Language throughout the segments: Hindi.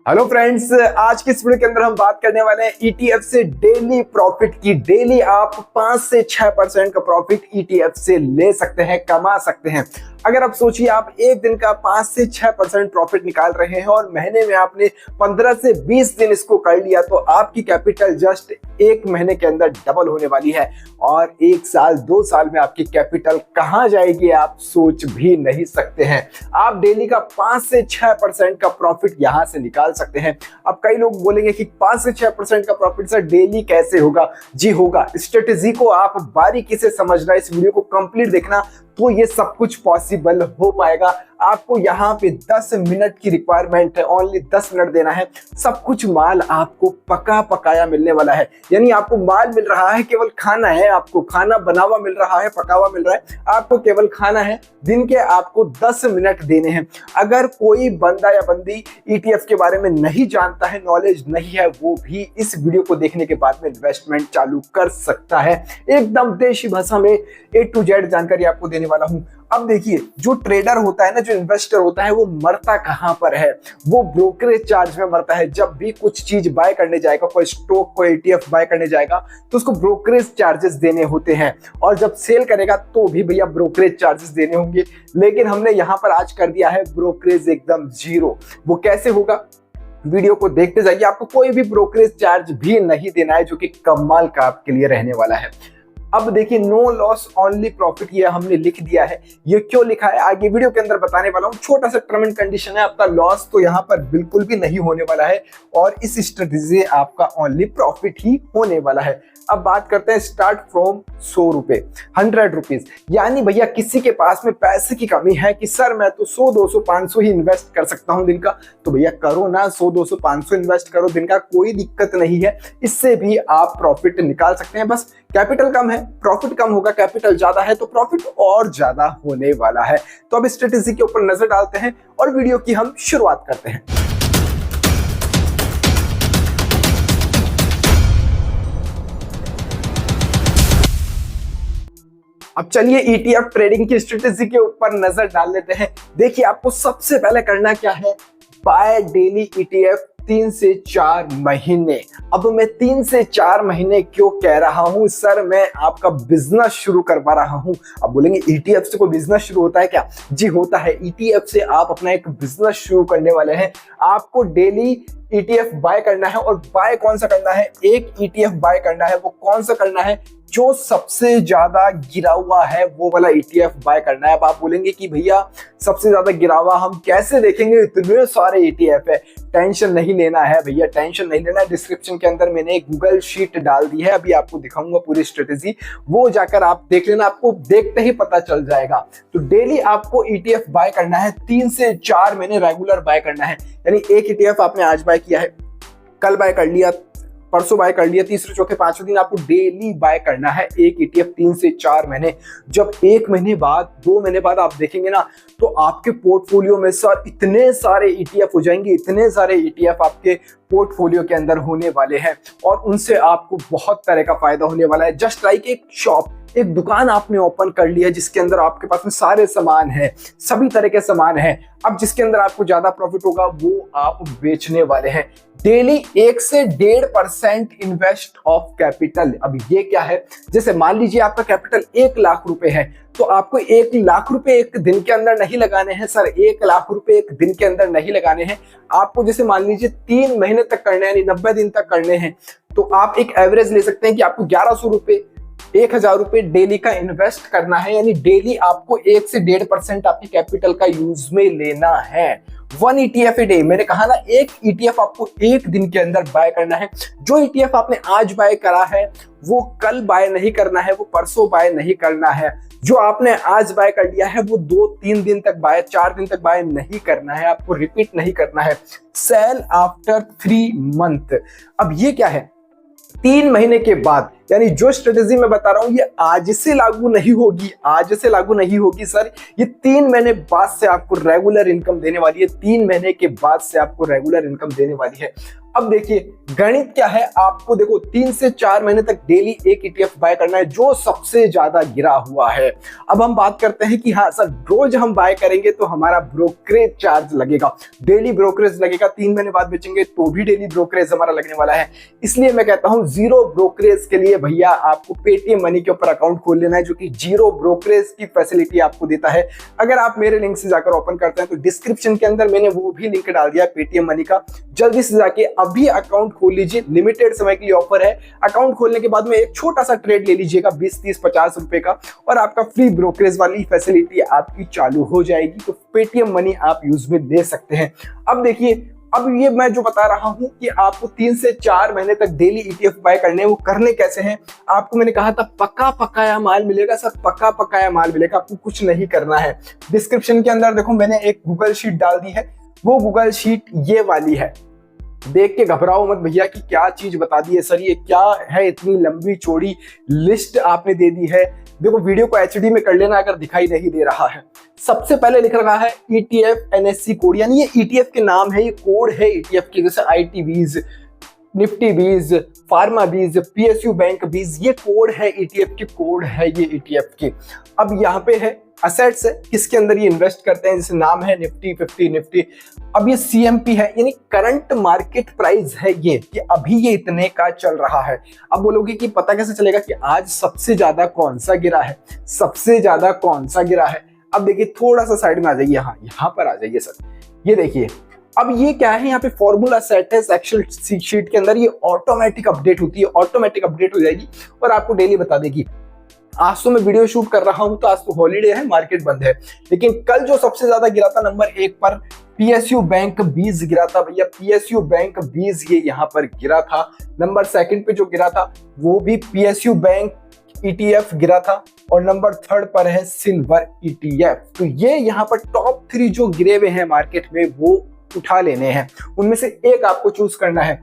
हेलो फ्रेंड्स, आज की इस वीडियो के अंदर हम बात करने वाले हैं ईटीएफ से डेली प्रॉफिट की। डेली आप 5 से 6% का प्रॉफिट ईटीएफ से ले सकते हैं, कमा सकते हैं। अगर आप सोचिए, आप एक दिन का 5 से 6% प्रॉफिट निकाल रहे हैं और महीने में आपने 15 से 20 दिन इसको कर लिया तो आपकी कैपिटल जस्ट एक महीने के अंदर डबल होने वाली है। और 1 साल 2 साल में आपकी कैपिटल कहां जाएगी आप सोच भी नहीं सकते हैं। आप डेली का 5 से 6% का प्रॉफिट यहां से निकाल सकते हैं। अब कई लोग बोलेंगे कि 5 से 6% का प्रॉफिट सर डेली कैसे होगा? जी होगा। स्ट्रेटेजी को आप बारीकी से समझना, इस वीडियो को कंप्लीट देखना तो ये सब कुछ पॉसिबल हो पाएगा। आपको यहाँ पे 10 मिनट की रिक्वायरमेंट है, ओनली 10 मिनट देना है। सब कुछ माल आपको पका पकाया मिलने वाला है, यानी आपको माल मिल रहा है, केवल खाना है। आपको खाना बना हुआ मिल रहा है, पका हुआ मिल रहा है, आपको केवल खाना है। दिन के आपको 10 मिनट देने हैं। अगर कोई बंदा या बंदी ईटीएफ के बारे में नहीं जानता है, नॉलेज नहीं है, वो भी इस वीडियो को देखने के बाद में इन्वेस्टमेंट चालू कर सकता है। एकदम देशी भाषा में A to Z जानकारी आपको देने वाला हूं। अब देखिए, जो ट्रेडर होता है ना, जो इन्वेस्टर होता है, वो मरता कहां पर है? वो ब्रोकरेज चार्ज में मरता है। जब भी कुछ चीज बाय करने जाएगा, कोई स्टॉक, कोई ईटीएफ बाय करने जाएगा तो उसको ब्रोकरेज चार्जेस देने होते हैं, और जब सेल करेगा तो भी भैया ब्रोकरेज चार्जेस देने होंगे। लेकिन हमने यहां पर आज कर दिया है ब्रोकरेज एकदम 0। वो कैसे होगा? वीडियो को देखते जाइए। आपको कोई भी ब्रोकरेज चार्ज भी नहीं देना है, जो कि कमाल का आपके लिए रहने वाला है। अब देखिए, नो लॉस ओनली प्रॉफिट, ये हमने लिख दिया है। ये क्यों लिखा है आगे वीडियो के अंदर बताने वाला हूं। छोटा सा टर्म एंड कंडीशन है, आपका लॉस तो यहाँ पर बिल्कुल भी नहीं होने वाला है, और इस स्ट्रेटेजी से आपका ओनली प्रॉफिट ही होने वाला है। अब बात करते हैं स्टार्ट फ्रॉम 100 रुपए, 100 रुपीज। यानी भैया किसी के पास में पैसे की कमी है कि सर मैं तो 100, 200, 500 ही इन्वेस्ट कर सकता हूं दिन का, तो भैया करो ना, 100, 200, 500 इन्वेस्ट करो दिन का, कोई दिक्कत नहीं है। इससे भी आप प्रॉफिट निकाल सकते हैं। बस कैपिटल कम है, प्रॉफिट कम होगा। कैपिटल ज्यादा है तो प्रॉफिट और ज्यादा होने वाला है। तो अब स्ट्रेटेजी के ऊपर नजर डालते हैं और वीडियो की हम शुरुआत करते हैं। अब चलिए ईटीएफ ट्रेडिंग की स्ट्रेटेजी के ऊपर नजर डाल लेते हैं। देखिए, आपको सबसे पहले करना क्या है? बाय डेली ईटीएफ 3 से 4 महीने। अब मैं 3 से 4 महीने क्यों कह रहा हूं सर? मैं आपका बिजनेस शुरू करवा रहा हूं। अब बोलेंगे ईटीएफ से कोई बिजनेस शुरू होता है क्या? जी होता है। ईटीएफ से आप अपना एक बिजनेस शुरू करने वाले हैं। आपको डेली ईटीएफ बाय करना है, और बाय कौन सा करना है? एक ईटीएफ बाय करना है। वो कौन सा करना है? जो सबसे ज्यादा गिरा हुआ है वो वाला ईटीएफ बाय करना है। अब आप बोलेंगे कि भैया सबसे ज्यादा गिरा हुआ हम कैसे देखेंगे? इतने सारे ईटीएफ है। टेंशन नहीं लेना है भैया, टेंशन नहीं लेना है। डिस्क्रिप्शन के अंदर मैंने एक गूगल शीट डाल दी है, अभी आपको दिखाऊंगा पूरी स्ट्रेटेजी, वो जाकर आप देख लेना, आपको देखते ही पता चल जाएगा। तो डेली आपको ईटीएफ बाय करना है, 3 से 4 महीने रेगुलर बाय करना है। यानी एक ईटीएफ आपने आज बाय किया है, कल बाय कर लिया, परसों बाय कर लिया, तीसरे चौथे पांचवें दिन आपको डेली बाय करना है एक ईटीएफ 3 से 4 महीने। जब 1 महीने बाद, 2 महीने बाद आप देखेंगे ना, तो आपके पोर्टफोलियो में सर इतने सारे ईटीएफ हो जाएंगे, इतने सारे ईटीएफ आपके पोर्टफोलियो के अंदर होने वाले हैं, और उनसे आपको बहुत तरह का फायदा होने वाला है। जस्ट लाइक एक शॉप, एक दुकान आपने ओपन कर लिया जिसके अंदर आपके पास में सारे सामान हैं, सभी तरह के सामान हैं। अब जिसके अंदर आपको ज्यादा प्रॉफिट होगा वो आप बेचने वाले हैं। डेली 1 से 1.5% इन्वेस्ट ऑफ कैपिटल। अब ये क्या है? जैसे मान लीजिए आपका कैपिटल 1 लाख रुपए है, तो आपको 1 लाख रुपए एक दिन के अंदर नहीं लगाने हैं सर। 1 लाख रुपए एक दिन के अंदर नहीं लगाने हैं आपको। जैसे मान लीजिए 3 महीने तक करने हैं, यानी 90 दिन तक करने हैं, तो आप एक एवरेज ले सकते हैं कि आपको 1100 रुपए, 1000 रुपए डेली का इन्वेस्ट करना है। यानी डेली आपको 1 से 1.5% आपके कैपिटल का यूज में लेना है। 1 ईटीएफ ए डे, मैंने कहा ना, एक ईटीएफ आपको एक दिन के अंदर बाय करना है। जो ईटीएफ आपने आज बाय करा है वो कल बाय नहीं करना है, वो परसों बाय नहीं करना है। जो आपने आज बाय कर लिया है वो 2-3 दिन तक बाय, 4 दिन तक बाय नहीं करना है, आपको रिपीट नहीं करना है। Sell after 3 month. अब ये क्या है? 3 महीने के बाद, यानी जो स्ट्रेटेजी मैं बता रहा हूं ये आज से लागू नहीं होगी, आज से लागू नहीं होगी सर। ये 3 महीने बाद से आपको रेगुलर इनकम देने वाली है, 3 महीने के बाद से आपको रेगुलर इनकम देने वाली है। अब देखिए गणित क्या है, आपको देखो 3 से 4 महीने तक डेली एक ETF बाय करना है जो सबसे ज्यादा गिरा हुआ है। अब हम बात करते हैं कि हाँ सर रोज हम बाय करेंगे तो हमारा ब्रोकरेज चार्ज लगेगा, डेली ब्रोकरेज लगेगा, 3 महीने बाद बेचेंगे तो भी डेली ब्रोकरेज हमारा लगने वाला है। इसलिए मैं कहता हूं जीरो ब्रोकरेज के लिए भैया आपको पेटीएम मनी के ऊपर अकाउंट खोल लेना है जो कि जीरो ब्रोकरेज की फैसिलिटी आपको देता है। अगर आप मेरे लिंक से जाकर ओपन करते हैं तो डिस्क्रिप्शन के अंदर मैंने वो भी लिंक डाल दिया पेटीएम मनी का, जल्दी से जाके अभी अकाउंट खोल लीजिए, लिमिटेड समय के लिए ऑफर है। अकाउंट खोलने के बाद में एक छोटा सा ट्रेड ले लीजिएगा 20, 30, 50 रुपए का और आपका फ्री ब्रोकरेज वाली फैसिलिटी आपकी चालू हो जाएगी। तो पेटीएम मनी आप यूज में ले सकते हैं। अब देखिए, अब ये मैं जो बता रहा हूं कि आपको 3 से 4 महीने तक डेली ETF बाय करने हैं, वो करने कैसे हैं? आपको मैंने कहा था पक्का पकाया माल मिलेगा सर, पक्का पकाया माल मिलेगा, आपको कुछ नहीं करना है। डिस्क्रिप्शन के अंदर देखो मैंने एक गूगल शीट डाल दी है, वो गूगल शीट ये वाली है। देख के घबराओ मत भैया कि क्या चीज बता दी है सर, ये क्या है, इतनी लंबी चौड़ी लिस्ट आपने दे दी है। देखो वीडियो को HD में कर लेना अगर दिखाई नहीं दे रहा है। सबसे पहले लिख रहा है ETF NSE कोड, यानी ये ETF के नाम है, ये कोड है ETF के, जैसे IT बीज, निफ्टी बीज, फार्मा बीज, PSU बैंक बीज, ये कोड है ETF के, कोड है ये ETF के। अब यहाँ पे है असेट्स है, किसके अंदर ये इन्वेस्ट करते हैं, जैसे नाम है निफ्टी 50 निफ्टी। अब ये CMP है, यानी करंट मार्केट प्राइस है ये, कि अभी ये इतने का चल रहा है। अब बोलोगे कि पता कैसे चलेगा कि आज सबसे ज्यादा कौन सा गिरा है, सबसे ज्यादा कौन सा गिरा है? अब देखिए थोड़ा सा साइड में आ जाइए, हाँ यहाँ पर आ जाइए सर, ये देखिए। अब ये क्या है, यहाँ पे फॉर्मूला सेट है एक्सेल शीट के अंदर, ये ऑटोमेटिक अपडेट होती है, ऑटोमेटिक अपडेट हो जाएगी और आपको डेली बता देगी। आज तो मैं वीडियो शूट कर रहा हूं तो आज तो हॉलीडे है, मार्केट बंद है, लेकिन कल जो सबसे ज्यादा गिरा था नंबर 1 पर PSU बैंक 20 गिरा था भैया, PSU बैंक 20 ये यहाँ पर गिरा था। नंबर 2 पे जो गिरा था वो भी PSU बैंक ETF गिरा था और नंबर 3 पर है सिल्वर ETF। तो ये यहाँ पर टॉप 3 जो गिरे हुए हैं मार्केट में वो उठा लेने हैं, उनमें से एक आपको चूज करना है।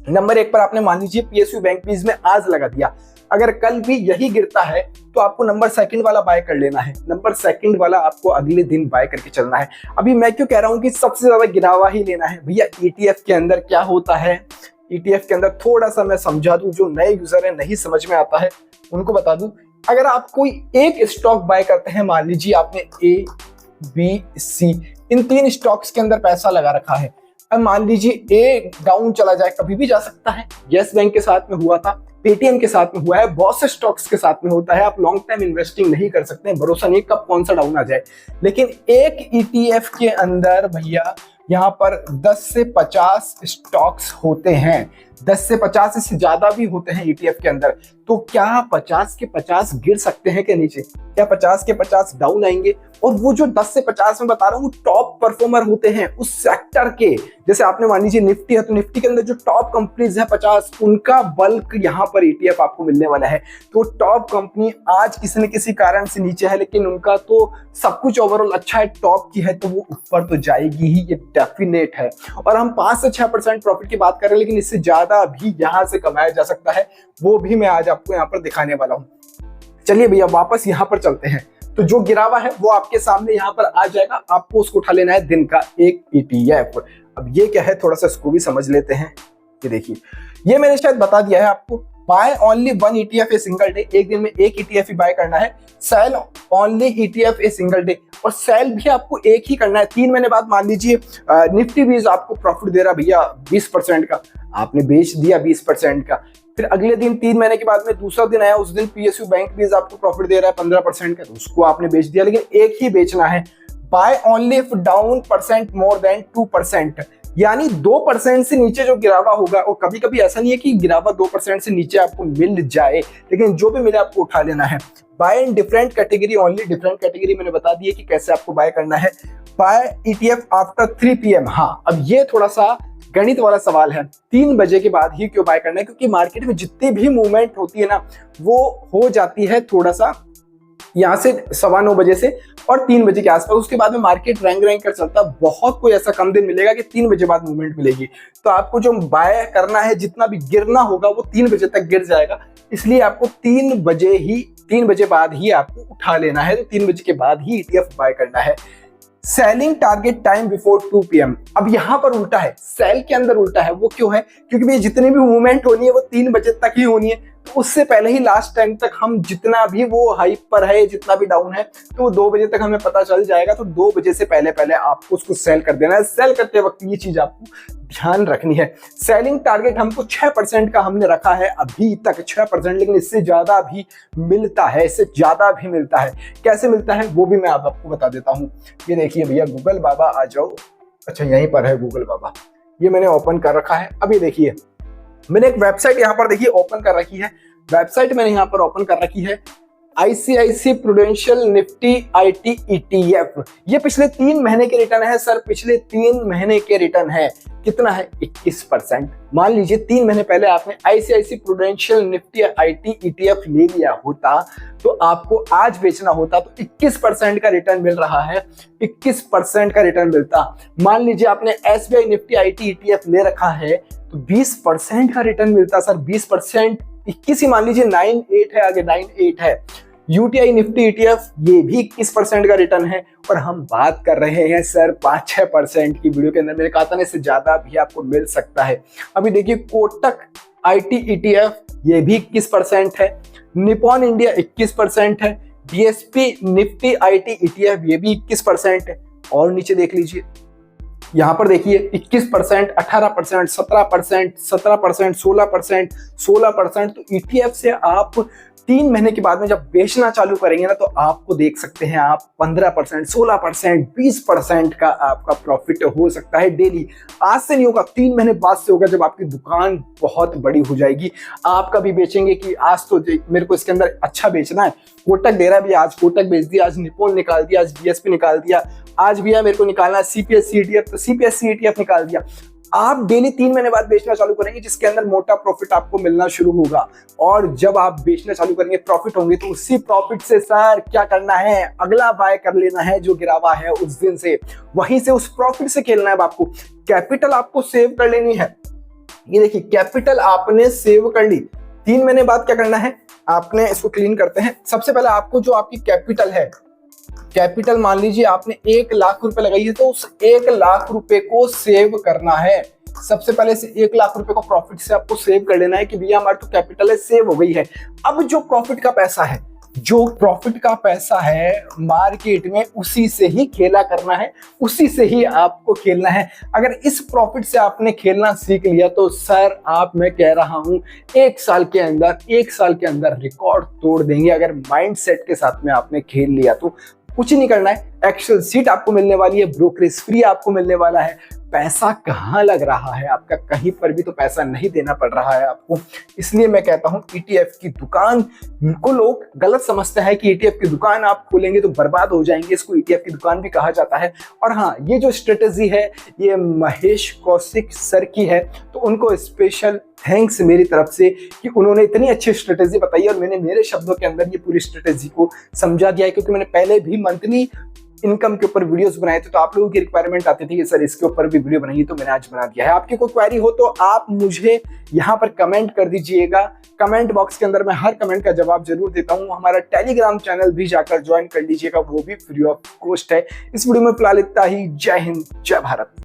नंबर 1 पर आपने मान लीजिए PSU बैंक 20 में आज लगा दिया, अगर कल भी यही गिरता है तो आपको नंबर 2 वाला बाय कर लेना है, नंबर 2 वाला आपको अगले दिन बाय करके चलना है। अभी मैं क्यों कह रहा हूं कि सबसे ज्यादा गिरावा ही लेना है भैया? ETF के अंदर क्या होता है, ETF के अंदर थोड़ा सा मैं समझा दूं, जो नए यूजर है नहीं समझ में आता है उनको बता दूं। अगर आप कोई एक स्टॉक बाय करते हैं, मान लीजिए आपने A, B, C in 3 stocks के अंदर पैसा लगा रखा है, अब मान लीजिए A डाउन चला जाए, कभी भी जा सकता है। यस बैंक के साथ में हुआ था, पेटीएम के साथ में हुआ है, बहुत से स्टॉक्स के साथ में होता है। आप लॉन्ग टाइम इन्वेस्टिंग नहीं कर सकते हैं, भरोसा नहीं कब कौन सा डाउन आ जाए। लेकिन एक ETF के अंदर भैया यहाँ पर 10 से 50 स्टॉक्स होते हैं, 10 से 50 से ज्यादा भी होते हैं ETF के अंदर। तो क्या 50 के 50 गिर सकते हैं क्या नीचे? क्या 50 के 50 डाउन आएंगे? और वो जो 10 से 50 में बता रहा हूँ वो टॉप परफॉर्मर होते हैं उस सेक्टर के। जैसे आपने मान लीजिए निफ्टी है, तो निफ्टी के अंदर जो टॉप कंपनीज है 50, उनका बल्क यहाँ पर ETF आपको मिलने वाला है। तो टॉप कंपनी आज किसी न किसी कारण से नीचे है, लेकिन उनका तो सब कुछ ओवरऑल अच्छा है, टॉप की है, तो वो ऊपर तो जाएगी ही, ये डेफिनेट है। और हम 5 से 6% प्रॉफिट की बात कर रहे हैं, लेकिन इससे ज्यादा भी यहाँ से कमाया जा सकता है, वो भी मैं आज आपको यहाँ पर दिखाने वाला हूँ। चलिए भैया वापस यहाँ पर चलते हैं। तो जो गिरावा है वो आपके सामने यहाँ पर आ जाएगा, आपको उसको उठा लेना है, दिन का एक ETF। अब ये क्या है, थोड़ा सा इसको भी समझ लेते हैं। ये देखिए, ये मैंने शायद बता दिया है आपको, buy only 1 ETF a single day, एक दिन में एक ETF ही बाय करना है। Sell only ETF a single day, और सेल भी आपको एक ही करना है। 3 महीने बाद मान लीजिए निफ्टी बीज आपको प्रॉफिट दे रहा भैया 20% का, आपने बेच दिया 20% का, फिर अगले दिन 3 महीने के बाद में दूसरा दिन आया, उस दिन PSU बैंक बीज आपको प्रॉफिट दे रहा है 15% का, तो उसको आपने बेच दिया, लेकिन एक ही बेचना है। Buy only if down percent more than 2%, यानी 2% से नीचे जो गिरावा होगा, और कभी कभी ऐसा नहीं है कि गिरावा 2% से नीचे आपको मिल जाए, लेकिन जो भी मिले आपको उठा लेना है। Buy in different category only, different category मैंने बता दी है कि कैसे आपको बाय करना है। Buy ETF after 3 PM। हाँ, अब ये थोड़ा सा गणित वाला सवाल है, 3 बजे के बाद ही क्यों बाय करना है? क्योंकि मार्केट में जितनी भी मूवमेंट होती है ना, वो हो जाती है थोड़ा सा यहाँ से 9:15 बजे से और 3 बजे के आसपास। उसके बाद में मार्केट रैंक कर चलता है, बहुत कोई ऐसा कम दिन मिलेगा कि 3 बजे बाद मूवमेंट मिलेगी। तो आपको जो बाय करना है, जितना भी गिरना होगा वो 3 बजे तक गिर जाएगा, इसलिए आपको 3 बजे बाद ही आपको उठा लेना है। तो 3 बजे के बाद ही ETF बाय करना है। Selling target time before 2 PM। अब यहाँ पर उल्टा है, सेल के अंदर उल्टा है। वो क्यों है? क्योंकि भैया जितनी भी मूवमेंट होनी है वो 3 बजे तक ही होनी है, तो उससे पहले ही लास्ट टाइम तक हम जितना भी वो हाइप पर है, जितना भी डाउन है, तो वो 2 बजे तक हमें पता चल जाएगा। तो 2 बजे से पहले पहले आपको उसको सेल कर देना है। सेल करते वक्त ये चीज आपको ध्यान रखनी है। सेलिंग टारगेट हमको 6% का हमने रखा है अभी तक, 6%, लेकिन इससे ज्यादा भी मिलता है, इससे ज्यादा भी मिलता है। कैसे मिलता है वो भी मैं आपको बता देता हूँ। ये देखिए भैया, गूगल बाबा आ जाओ। अच्छा, यहीं पर है गूगल बाबा, ये मैंने ओपन कर रखा है। अभी देखिए, मैंने एक वेबसाइट यहाँ पर देखिए ओपन कर रखी है। वेबसाइट मैंने यहाँ पर ओपन कर रखी है ICICI prudential Nifty IT ETF। ये पिछले 3 महीने के रिटर्न है सर, पिछले 3 महीने के रिटर्न है। कितना है? 21%। मान लीजिए 3 महीने पहले आपने ICICI prudential Nifty IT ETF ले लिया होता, तो आपको आज बेचना होता तो 21% का रिटर्न मिल रहा है, 21% का रिटर्न मिलता। मान लीजिए आपने SBI निफ्टी IT ETF ले रखा है तो 20% का रिटर्न मिलता सर, 20%। 21 ही मान लीजिए, 98 है, आगे 98 है। UTI निफ्टी ETF, ये भी 21% का रिटर्न है। और हम बात कर रहे हैं सर 5-6% की। वीडियो के अंदर मैंने कहा था ना, इससे ज्यादा भी आपको मिल सकता है। अभी देखिए, कोटक IT ETF, ये भी 21% है। निपॉन इंडिया 21% है। DSP निफ्टी IT ETF, ये भी 21% है। और नीचे देख लीजिए, यहाँ पर देखिए 21%, 18%, 17%, 17%, 16%, 16%। तो ETF से आप 3 महीने के बाद में जब बेचना चालू करेंगे ना, तो आपको देख सकते हैं आप 15%, 16%, 20% का आपका प्रॉफिट हो सकता है डेली। आज से नहीं होगा, 3 महीने बाद से होगा, जब आपकी दुकान बहुत बड़ी हो जाएगी। आप कभी बेचेंगे कि आज तो मेरे को इसके अंदर अच्छा बेचना है, कोटक दे रहा है भी, आज कोटक बेच दिया, आज निपॉन निकाल दिया, आज DSP निकाल दिया, आज भी मेरे को निकालना है CPSE ETF, तो CPSE ETF निकाल दिया। आप डेली 3 महीने बाद बेचना चालू करेंगे, जिसके अंदर मोटा प्रॉफिट आपको मिलना शुरू होगा। और जब आप बेचना चालू करेंगे, प्रॉफिट होंगे, तो उसी प्रॉफिट से सर क्या करना है? अगला बाय कर लेना है जो गिरा हुआ है उस दिन से, वहीं से उस प्रॉफिट से खेलना है आपको। कैपिटल आपको सेव कर लेनी है। ये देखिए, कैपिटल आपने सेव कर ली। 3 महीने बाद क्या करना है? आपने इसको क्लीन करते हैं। सबसे पहले आपको जो आपकी कैपिटल है, कैपिटल मान लीजिए आपने 1 लाख रुपए लगाई है, तो उस 1 लाख रुपए को सेव करना है। सबसे पहले से 1 लाख रुपए को प्रॉफिट से आपको सेव कर लेना है कि भैया हमारी तो कैपिटल है, सेव हो गई है। अब जो प्रॉफिट का पैसा है, जो प्रॉफिट का पैसा है मार्केट में, उसी से ही खेला करना है, उसी से ही आपको खेलना है। अगर इस प्रॉफिट से आपने खेलना सीख लिया तो सर आप, मैं कह रहा हूं, 1 साल के अंदर रिकॉर्ड तोड़ देंगे। अगर माइंडसेट के साथ में आपने खेल लिया तो कुछ नहीं करना है, एक्सेल सीट आपको मिलने वाली है, ब्रोकरेज फ्री आपको मिलने वाला है। पैसा कहाँ लग रहा है आपका? कहीं पर भी तो पैसा नहीं देना पड़ रहा है आपको। इसलिए मैं कहता हूं, ETF की दुकान को लोग गलत समझते हैं कि ETF की दुकान आप खोलेंगे तो बर्बाद हो जाएंगे। इसको ETF की दुकान भी कहा जाता है। और हाँ, ये जो स्ट्रेटेजी है ये महेश कौशिक सर की है, तो उनको स्पेशल थैंक्स मेरी तरफ से कि उन्होंने इतनी अच्छी स्ट्रेटेजी बताई और मैंने मेरे शब्दों के अंदर ये पूरी स्ट्रेटेजी को समझा दिया है। क्योंकि मैंने पहले भी मंथली इनकम के ऊपर वीडियोस बनाए थे, तो आप लोगों की रिक्वायरमेंट आती थी कि सर इसके ऊपर भी वीडियो बनाइए, तो मैंने आज बना दिया है। आपकी कोई क्वेरी हो तो आप मुझे यहाँ पर कमेंट कर दीजिएगा। कमेंट बॉक्स के अंदर मैं हर कमेंट का जवाब जरूर देता हूँ। हमारा टेलीग्राम चैनल भी जाकर ज्वाइन कर लीजिएगा, वो भी फ्री ऑफ कॉस्ट है। इस वीडियो में फिलहाल इतना ही। जय हिंद, जय भारत।